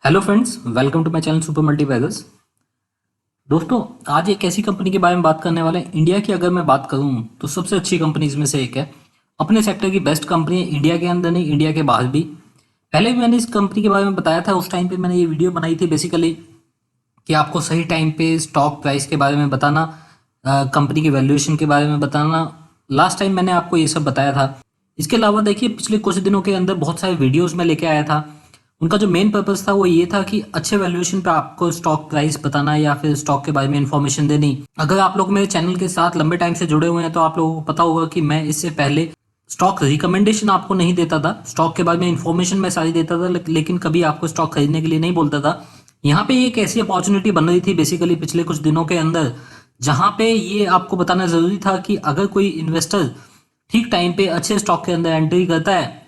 Hello friends, welcome to my channel super multibaggers. दोस्तों, आज एक ऐसी कंपनी के बारे में बात करने वाले हैं। इंडिया की अगर मैं बात करूं तो सबसे अच्छी कंपनीज में से एक है। अपने सेक्टर की बेस्ट कंपनी है, इंडिया के अंदर नहीं, इंडिया के बाहर भी। पहले भी मैंने इस कंपनी के बारे में बताया था। उस टाइम पे मैंने ये वीडियो बनाई थी बेसिकली कि आपको सही टाइम पे स्टॉक प्राइस के बारे में बताना, कंपनी के वैल्यूएशन के बारे में बताना। लास्ट टाइम मैंने आपको ये सब बताया था। इसके अलावा देखिए, पिछले कुछ दिनों के अंदर बहुत सारे वीडियोस में लेके आया था। उनका जो मेन पर्पस था वो ये था कि अच्छे वैल्यूएशन पे आपको स्टॉक प्राइस बताना या फिर स्टॉक के बारे में इंफॉर्मेशन देनी। अगर आप लोग मेरे चैनल के साथ लंबे टाइम से जुड़े हुए हैं तो आप लोगों को पता होगा कि मैं इससे पहले स्टॉक रिकमेंडेशन आपको नहीं देता था। स्टॉक के बारे में इंफॉर्मेशन मैं सारी देता था, लेकिन कभी आपको स्टॉक खरीदने के लिए नहीं बोलता था। यहाँ पे एक ऐसी अपॉर्चुनिटी बन रही थी बेसिकली पिछले कुछ दिनों के अंदर, जहाँ पे ये आपको बताना जरूरी था कि अगर कोई इन्वेस्टर ठीक टाइम पे अच्छे स्टॉक के अंदर एंट्री करता है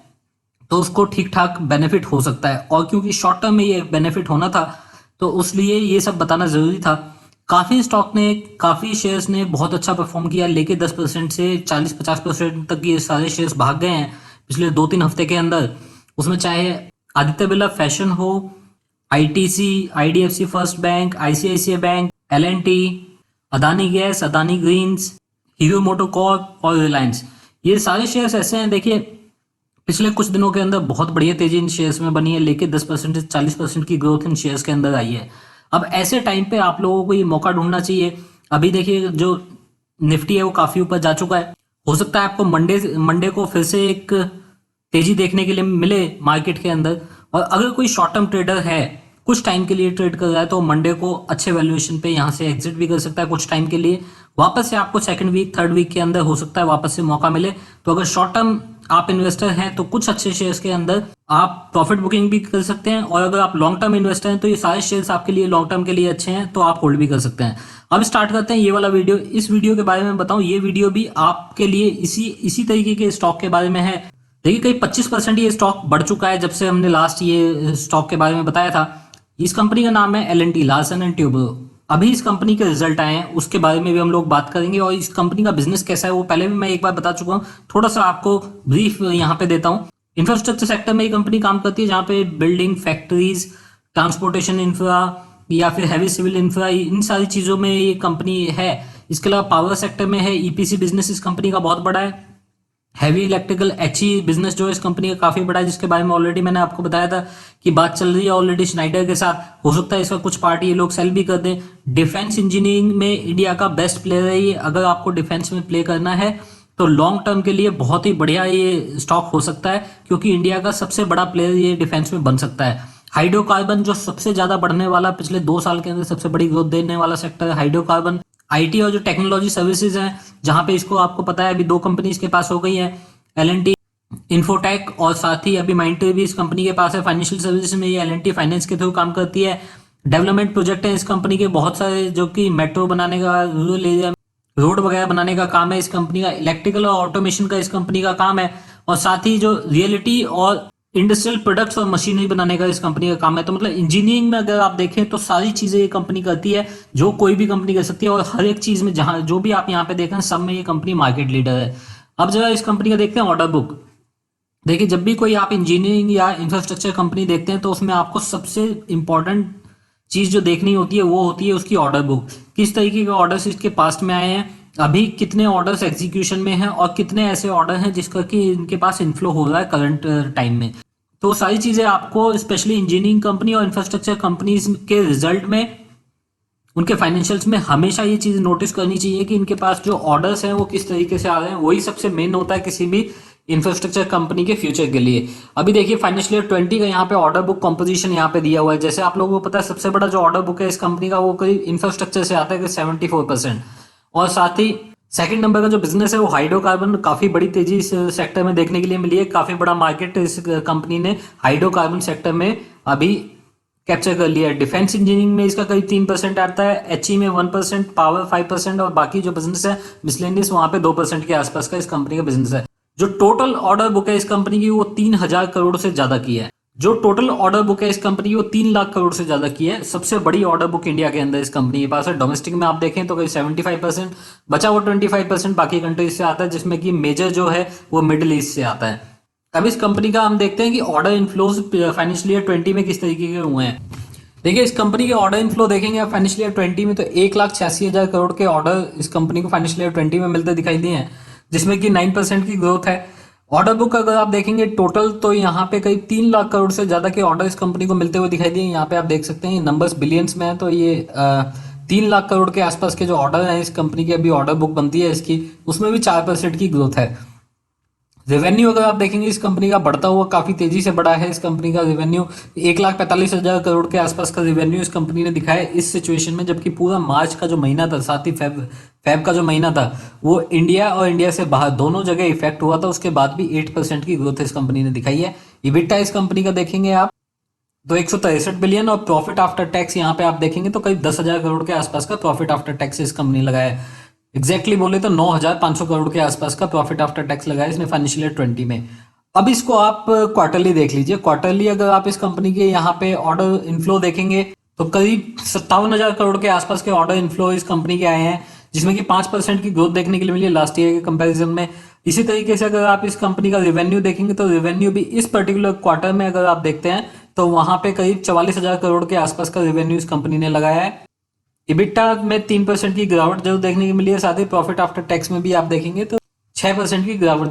तो उसको ठीक ठाक बेनिफिट हो सकता है। और क्योंकि शॉर्ट टर्म में ये बेनिफिट होना था तो उसलिए ये सब बताना ज़रूरी था। काफ़ी शेयर्स ने बहुत अच्छा परफॉर्म किया, लेके 10% से 40-50% तक ये सारे शेयर्स भाग गए हैं पिछले 2-3 हफ्ते के अंदर। उसमें चाहे आदित्य बिरला फैशन हो, ITC, IDFC first bank, ICICI bank, L and T, Adani gas, Adani greens, hero MotoCorp और रिलायंस, ये सारे शेयर्स ऐसे हैं। देखिए, पिछले कुछ दिनों के अंदर बहुत बढ़िया तेजी इन शेयर्स में बनी है, लेके 10% से 40% की ग्रोथ इन शेयर्स के अंदर आई है। अब ऐसे टाइम पे आप लोगों को ये मौका ढूंढना चाहिए। अभी देखिए, जो निफ्टी है वो काफी ऊपर जा चुका है। हो सकता है आपको मंडे मंडे को फिर से एक तेजी देखने के लिए मिले मार्केट के अंदर। और अगर कोई शॉर्ट टर्म ट्रेडर है, कुछ टाइम के लिए ट्रेड कर रहा है, तो मंडे को अच्छे वैल्यूएशन पे यहाँ से एग्जिट भी कर सकता है कुछ टाइम के लिए। वापस से आपको सेकंड वीक, थर्ड वीक के अंदर हो सकता है वापस से मौका मिले। तो अगर शॉर्ट टर्म आप इन्वेस्टर हैं तो कुछ अच्छे शेयर्स के अंदर आप प्रॉफिट बुकिंग भी कर सकते हैं। और अगर आप लॉन्ग टर्म इन्वेस्टर हैं तो ये सारे शेयर्स आपके लिए लॉन्ग टर्म के लिए अच्छे हैं, तो आप होल्ड भी कर सकते हैं। अब स्टार्ट करते हैं ये वाला वीडियो। इस वीडियो के बारे में बताऊं, ये वीडियो भी आपके लिए इसी तरीके के स्टॉक के बारे में है। देखिए, कहीं 25% ये स्टॉक बढ़ चुका है जब से हमने लास्ट ये स्टॉक के बारे में बताया था। इस कंपनी का नाम है L&T, लार्सन एंड ट्यूब्रो। अभी इस कंपनी के रिजल्ट आए हैं, उसके बारे में भी हम लोग बात करेंगे। और इस कंपनी का बिजनेस कैसा है वो पहले भी मैं एक बार बता चुका हूँ, थोड़ा सा आपको ब्रीफ यहाँ पे देता हूँ। इंफ्रास्ट्रक्चर सेक्टर में ये कंपनी काम करती है, जहाँ पे बिल्डिंग, फैक्ट्रीज, ट्रांसपोर्टेशन इंफ्रा या फिर हैवी सिविल इंफ्रा, इन सारी चीज़ों में ये कंपनी है। इसके अलावा पावर सेक्टर में है, ईपीसी बिजनेस इस कंपनी का बहुत बड़ा है। हैवी इलेक्ट्रिकल एचई बिजनेस जो है इस कंपनी का काफी बड़ा है, जिसके बारे में ऑलरेडी मैंने आपको बताया था कि बात चल रही है ऑलरेडी स्नाइडर के साथ। हो सकता है इसका कुछ पार्ट ये लोग सेल भी कर दें। डिफेंस इंजीनियरिंग में इंडिया का बेस्ट प्लेयर है ये। अगर आपको डिफेंस में प्ले करना है तो लॉन्ग टर्म के लिए बहुत ही बढ़िया ये स्टॉक हो सकता है, क्योंकि इंडिया का सबसे बड़ा प्लेयर ये डिफेंस में बन सकता है। हाइड्रोकार्बन जो सबसे ज्यादा बढ़ने वाला, पिछले 2 साल के अंदर सबसे बड़ी ग्रोथ देने वाला सेक्टर है हाइड्रोकार्बन। आईटी और जो टेक्नोलॉजी सर्विसेज हैं, जहां पे इसको आपको पता है अभी 2 कंपनी इसके पास हो गई है, L&T इन्फोटेक, और साथ ही अभी माइंडट्री भी इस कंपनी के पास है। फाइनेंशियल सर्विसेज में ये L&T फाइनेंस के थ्रू काम करती है। डेवलपमेंट प्रोजेक्ट है इस कंपनी के बहुत सारे, जो कि मेट्रो बनाने का, रूरल एरिया रोड वगैरह बनाने का काम है इस कंपनी का। इलेक्ट्रिकल और ऑटोमेशन का इस कंपनी का काम है। और साथ ही जो रियलिटी और इंडस्ट्रियल प्रोडक्ट्स और मशीनरी बनाने का इस कंपनी का काम है। तो मतलब इंजीनियरिंग में अगर आप देखें तो सारी चीजें ये कंपनी करती है, जो कोई भी कंपनी कर सकती है। और हर एक चीज में, जहां जो भी आप यहाँ पे देखें, सब में ये कंपनी मार्केट लीडर है। अब जरा इस कंपनी का देखते हैं ऑर्डर बुक। देखिए, जब भी कोई आप इंजीनियरिंग या इंफ्रास्ट्रक्चर कंपनी देखते हैं तो उसमें आपको सबसे इंपॉर्टेंट चीज जो देखनी होती है वो होती है उसकी ऑर्डर बुक। किस तरीके के ऑर्डर्स इसके पास्ट में आए हैं, अभी कितने ऑर्डर्स एग्जीक्यूशन में हैं, और कितने ऐसे ऑर्डर हैं जिसका कि इनके पास इनफ्लो हो रहा है करंट टाइम में। तो सारी चीजें आपको स्पेशली इंजीनियरिंग कंपनी और इंफ्रास्ट्रक्चर कंपनीज के रिजल्ट में, उनके फाइनेंशियल्स में हमेशा ये चीज नोटिस करनी चाहिए कि इनके पास जो ऑर्डर्स हैं वो किस तरीके से आ रहे हैं। वही सबसे मेन होता है किसी भी इंफ्रास्ट्रक्चर कंपनी के फ्यूचर के लिए। अभी देखिए, फाइनेंशियल ईयर 20 का यहाँ पे ऑर्डर बुक कंपोजिशन यहाँ पे दिया हुआ है। जैसे आप लोगों को पता है, सबसे बड़ा जो ऑर्डर बुक है इस कंपनी का वो करीब इंफ्रास्ट्रक्चर से आता है 74%। और साथ ही सेकंड नंबर का जो बिजनेस है वो हाइड्रोकार्बन, काफी बड़ी तेजी इस सेक्टर में देखने के लिए मिली है। काफी बड़ा मार्केट इस कंपनी ने हाइड्रोकार्बन सेक्टर में अभी कैप्चर कर लिया है। डिफेंस इंजीनियरिंग में इसका करीब 3% आता है, एचई में 1%, पावर 5%, और बाकी जो बिजनेस है मिसलेनियस, वहां पे 2% के आसपास का इस कंपनी का बिजनेस है। जो टोटल ऑर्डर बुक है इस कंपनी की वो 3,000 करोड़ से ज्यादा की है। जो टोटल ऑर्डर बुक है इस कंपनी की वो 3 लाख करोड़ से ज्यादा की है। सबसे बड़ी ऑर्डर बुक इंडिया के अंदर इस कंपनी के पास है। डोमेस्टिक में आप देखें तो करीब 75%, बचा वो 25% बाकी कंट्रीज से आता है, जिसमें कि मेजर जो है वो मिडिल ईस्ट से आता है। अब इस कंपनी का हम देखते हैं कि ऑर्डर इनफ्लोज फाइनेंशियल ईयर 20 में किस तरीके के हुए हैं। देखिए इस कंपनी के ऑर्डर इनफ्लो देखेंगे आप फाइनेंशियल ईयर 20 में, तो 1,86,000 करोड़ के ऑर्डर इस कंपनी को फाइनेंशियल ईयर 20 में मिलते दिखाई दिए हैं, जिसमें कि 9% की ग्रोथ है। ऑर्डर बुक अगर आप देखेंगे टोटल, तो यहाँ पे करीब 3 लाख करोड़ से ज्यादा के ऑर्डर इस कंपनी को मिलते हुए दिखाई दिए। यहाँ पे आप देख सकते हैं नंबर्स बिलियंस में है, तो ये 3 लाख करोड़ के आसपास के जो ऑर्डर है इस कंपनी की, अभी ऑर्डर बुक बनती है इसकी, उसमें भी 4% की ग्रोथ है। रेवेन्यू अगर आप देखेंगे इस कंपनी का बढ़ता हुआ काफी तेजी से बढ़ा है। इस कंपनी का रेवेन्यू 1,45,000 करोड़ के आसपास का रेवेन्यू इस कंपनी ने दिखाया इस सिचुएशन में, जबकि पूरा मार्च का जो महीना था, साथ ही फेब का जो महीना था, वो इंडिया और इंडिया से बाहर दोनों जगह इफेक्ट हुआ था। उसके बाद भी 8% की ग्रोथ इस कंपनी ने दिखाई है। इबिटा इस कंपनी का देखेंगे आप तो 163 बिलियन, और प्रॉफिट आफ्टर टैक्स यहाँ पे आप देखेंगे तो करीब 10,000 करोड़ के आसपास का प्रॉफिट आफ्टर टैक्स इस कंपनी लगाया है। एग्जैक्टली बोले तो 9,500 करोड़ के आसपास का प्रॉफिट आफ्टर टैक्स लगाया इसने फाइनेंशियल ईयर 20 में। अब इसको आप क्वार्टरली देख लीजिए। क्वार्टरली अगर आप इस कंपनी के यहाँ पे ऑर्डर इनफ्लो देखेंगे तो करीब 57,000 करोड़ के आसपास के ऑर्डर इनफ्लो इस कंपनी के आए हैं, जिसमें कि 5% की ग्रोथ देखने के लिए मिली है लास्ट ईयर के कंपैरिजन में। इसी तरीके से अगर आप इस कंपनी का रेवेन्यू देखेंगे तो रेवेन्यू भी इस पर्टिकुलर क्वार्टर में अगर आप देखते हैं तो वहां पे करीब 44,000 करोड़ के आसपास का रेवेन्यू इस कंपनी ने लगाया है। इबिटा में 3% की गिरावट जरूर देखने की मिली है, साथ ही प्रॉफिट आफ्टर टैक्स में भी आप देखेंगे तो 6% की गिरावट,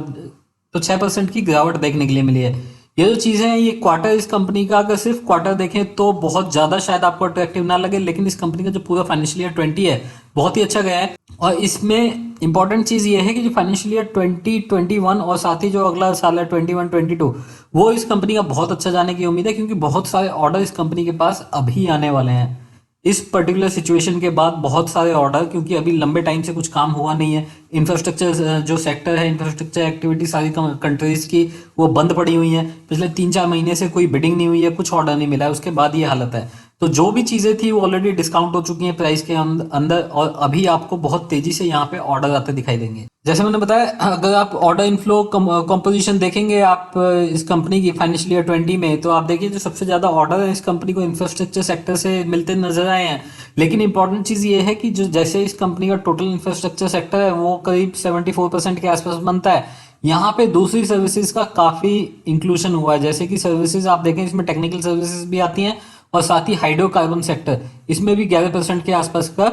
6% की गिरावट देखने के लिए मिली है। ये जो चीजें हैं, ये क्वार्टर इस कंपनी का अगर सिर्फ क्वार्टर देखें तो बहुत ज्यादा शायद आपको अट्रैक्टिव ना लगे, लेकिन इस कंपनी का जो पूरा फाइनेंशियल ईयर 20 है बहुत ही अच्छा गया है। और इसमें इंपॉर्टेंट चीज ये है कि जो फाइनेंशियल ईयर 2021 और साथ ही जो अगला साल है 21-22, वो इस कंपनी का बहुत अच्छा जाने की उम्मीद है, क्योंकि बहुत सारे ऑर्डर इस कंपनी के पास अभी आने वाले हैं इस पर्टिकुलर सिचुएशन के बाद। बहुत सारे ऑर्डर, क्योंकि अभी लंबे टाइम से कुछ काम हुआ नहीं है। इंफ्रास्ट्रक्चर जो सेक्टर है, इंफ्रास्ट्रक्चर एक्टिविटी सारी कंट्रीज की वो बंद पड़ी हुई है। पिछले 3-4 महीने से कोई बिडिंग नहीं हुई है, कुछ ऑर्डर नहीं मिला है, उसके बाद ये हालत है। तो जो भी चीज़ें थी वो ऑलरेडी डिस्काउंट हो चुकी हैं प्राइस के अंदर, और अभी आपको बहुत तेजी से यहाँ पे ऑर्डर आते दिखाई देंगे। जैसे मैंने बताया, अगर आप ऑर्डर इनफ्लो कंपोजिशन देखेंगे आप इस कंपनी की फाइनेंशियल ईयर 20 में, तो आप देखिए जो सबसे ज़्यादा ऑर्डर है इस कंपनी को इंफ्रास्ट्रक्चर सेक्टर से मिलते नजर आए हैं। लेकिन इंपॉर्टेंट चीज़ ये है कि जो जैसे इस कंपनी का टोटल इंफ्रास्ट्रक्चर सेक्टर है वो करीब 74% के आसपास बनता है, यहाँ पे दूसरी सर्विसेज का काफ़ी इंक्लूजन हुआ है। जैसे कि सर्विसेज आप देखें इसमें टेक्निकल सर्विसेज भी आती हैं, और साथ ही हाइड्रोकार्बन सेक्टर, इसमें भी 11% के आसपास का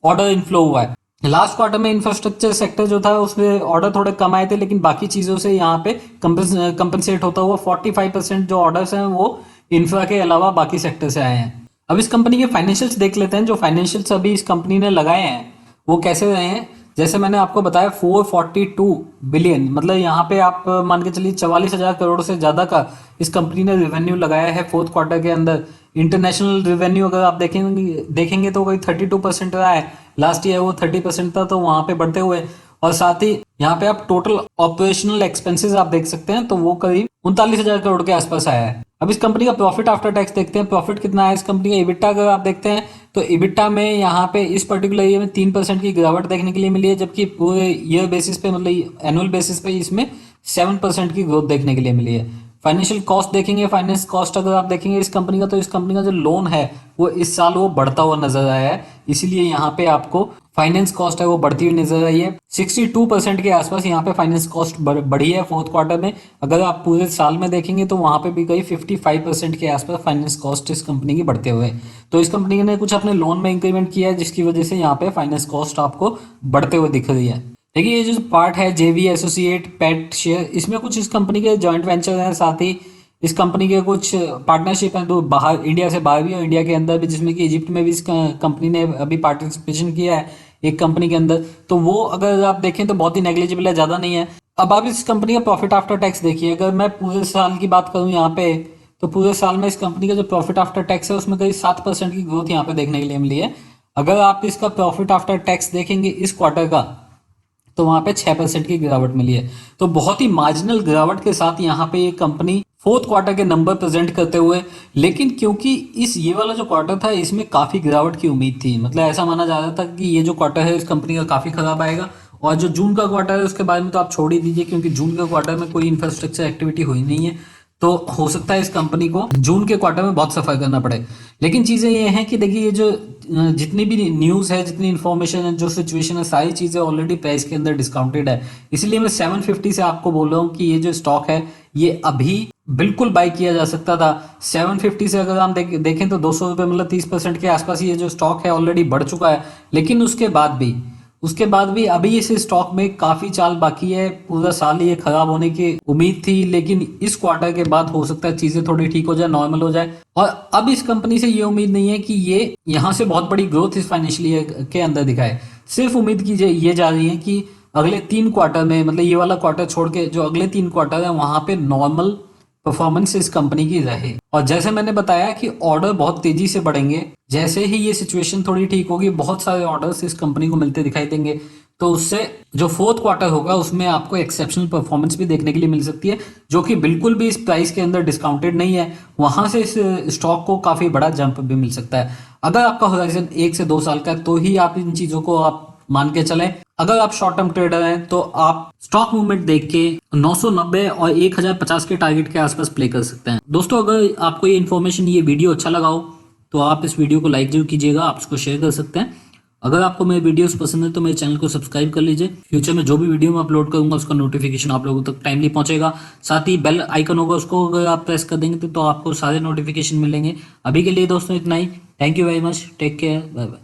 ऑर्डर इनफ्लो हुआ है। लास्ट क्वार्टर में इंफ्रास्ट्रक्चर सेक्टर जो था उसमें ऑर्डर थोड़े कम आए थे, लेकिन बाकी चीज़ों से यहाँ पे कंपनसेट होता हुआ 45% जो ऑर्डर्स हैं वो इंफ्रा के अलावा बाकी सेक्टर से आए हैं। अब इस कंपनी के फाइनेंशियल्स देख लेते हैं। जो फाइनेंशियल्स अभी इस कंपनी ने लगाए हैं वो कैसे रहे हैं। जैसे मैंने आपको बताया 442 बिलियन, मतलब यहाँ पे आप मान के चलिए 44,000 करोड़ से ज़्यादा का इस कंपनी ने रेवेन्यू लगाया है फोर्थ क्वार्टर के अंदर। इंटरनेशनल रेवेन्यू अगर आप देखेंगे तो कोई 32% रहा है, लास्ट ईयर वो 30% था, तो वहाँ पे बढ़ते हुए। और साथ ही यहाँ पे आप टोटल ऑपरेशनल एक्सपेंसेस आप देख सकते हैं तो वो करीब 39,000 करोड़ के आसपास आया है। अब इस कंपनी का प्रॉफिट आफ्टर टैक्स देखते हैं, प्रॉफिट कितना है इस कंपनी का। इबिटा अगर आप देखते हैं तो इबिटा में यहाँ पे इस पर्टिकुलर ईयर में 3% की गिरावट देखने के लिए मिली है, जबकि पूरे ईयर बेसिस पे, मतलब एनुअल बेसिस पे इसमें 7% की ग्रोथ देखने के लिए मिली है। फाइनेंशियल कॉस्ट देखेंगे, फाइनेंस कॉस्ट अगर आप देखेंगे इस कंपनी का, तो इस कंपनी का जो लोन है वो इस साल वो बढ़ता हुआ नजर आया है, इसीलिए यहाँ पे आपको फाइनेंस कॉस्ट है वो बढ़ती हुई नजर आई है। 62% के आसपास यहाँ पे फाइनेंस कॉस्ट बढ़ी है फोर्थ क्वार्टर में। अगर आप पूरे साल में देखेंगे तो वहाँ पे भी कहीं 55% के आसपास फाइनेंस कॉस्ट इस कंपनी की बढ़ते हुए। तो इस कंपनी ने कुछ अपने लोन में इंक्रीमेंट किया है, जिसकी वजह से यहाँ पे फाइनेंस कॉस्ट आपको बढ़ते हुए दिख रही है। देखिए ये जो पार्ट है जेवी एसोसिएट पेट शेयर, इसमें कुछ इस कंपनी के जॉइंट वेंचर हैं, साथ ही इस कंपनी के कुछ पार्टनरशिप हैं, तो बाहर इंडिया से बाहर भी और इंडिया के अंदर भी, जिसमें कि इजिप्ट में भी इस कंपनी ने अभी पार्टिसिपेशन किया है एक कंपनी के अंदर। तो वो अगर आप देखें तो बहुत ही नेग्लिजिबल है, ज़्यादा नहीं है। अब आप इस कंपनी का प्रॉफिट आफ्टर टैक्स देखिए। अगर मैं पूरे साल की बात करूँ यहाँ पे, तो पूरे साल में इस कंपनी का जो प्रॉफिट आफ्टर टैक्स है उसमें करीब 7% की ग्रोथ यहाँ पे देखने के लिए मिली है। अगर आप इसका प्रॉफिट आफ्टर टैक्स देखेंगे इस क्वार्टर का, तो वहां पे 6% की गिरावट मिली है। तो बहुत ही मार्जिनल गिरावट के साथ यहाँ पे ये कंपनी फोर्थ क्वार्टर के नंबर प्रेजेंट करते हुए, लेकिन क्योंकि ये वाला जो क्वार्टर था इसमें काफी गिरावट की उम्मीद थी, मतलब ऐसा माना जा रहा था कि ये जो क्वार्टर है इस कंपनी का काफी खराब आएगा। और जो जून का क्वार्टर है उसके बारे में तो आप छोड़ ही दीजिए, क्योंकि जून के क्वार्टर में कोई इंफ्रास्ट्रक्चर एक्टिविटी हुई नहीं है, तो हो सकता है इस कंपनी को जून के क्वार्टर में बहुत सफर करना पड़े। लेकिन चीज़ें ये हैं कि देखिए ये जो जितनी भी न्यूज़ है, जितनी इन्फॉर्मेशन है, जो सिचुएशन है, सारी चीज़ें ऑलरेडी प्राइस के अंदर डिस्काउंटेड है। इसलिए मैं 750 से आपको बोल रहा हूँ कि ये जो स्टॉक है ये अभी बिल्कुल बाई किया जा सकता था। 750 से अगर हम देखें तो 200 रुपये मतलब 30% के आसपास ये जो स्टॉक है ऑलरेडी बढ़ चुका है। लेकिन उसके बाद भी अभी इस स्टॉक में काफी चाल बाकी है। पूरा साल ये खराब होने की उम्मीद थी, लेकिन इस क्वार्टर के बाद हो सकता है चीजें थोड़ी ठीक हो जाए, नॉर्मल हो जाए। और अब इस कंपनी से ये उम्मीद नहीं है कि ये यहाँ से बहुत बड़ी ग्रोथ इस फाइनेंशियल ईयर के अंदर दिखाए। सिर्फ उम्मीद की ये जा रही है कि अगले 3 क्वार्टर में, मतलब ये वाला क्वार्टर छोड़ के जो अगले 3 क्वार्टर है वहां पे नॉर्मल परफॉर्मेंस इस कंपनी की रहे। और जैसे मैंने बताया कि ऑर्डर बहुत तेजी से बढ़ेंगे, जैसे ही ये सिचुएशन थोड़ी ठीक होगी बहुत सारे ऑर्डर्स इस कंपनी को मिलते दिखाई देंगे। तो उससे जो 4th क्वार्टर होगा उसमें आपको एक्सेप्शनल परफॉर्मेंस भी देखने के लिए मिल सकती है, जो कि बिल्कुल भी इस प्राइस के अंदर डिस्काउंटेड नहीं है। वहां से इस स्टॉक को काफी बड़ा जंप भी मिल सकता है। अगर आपका होराइजन 1 से 2 साल का है तो ही आप इन चीजों को आप मान के चलें। अगर आप शॉर्ट टर्म ट्रेडर हैं तो आप स्टॉक मूवमेंट देख के 990 और 1050 के टारगेट के आसपास प्ले कर सकते हैं। दोस्तों, अगर आपको ये इन्फॉर्मेशन, ये वीडियो अच्छा लगा हो तो आप इस वीडियो को लाइक जरूर कीजिएगा, आप इसको शेयर कर सकते हैं। अगर आपको मेरे वीडियोस पसंद है तो मेरे चैनल को सब्सक्राइब कर लीजिए। फ्यूचर में जो भी वीडियो मैं अपलोड करूंगा उसका नोटिफिकेशन आप लोगों तक टाइमली पहुंचेगा। साथ ही बेल आइकन होगा, उसको अगर आप प्रेस कर देंगे तो आपको सारे नोटिफिकेशन मिलेंगे। अभी के लिए दोस्तों इतना ही। Thank you very much, take care, bye bye.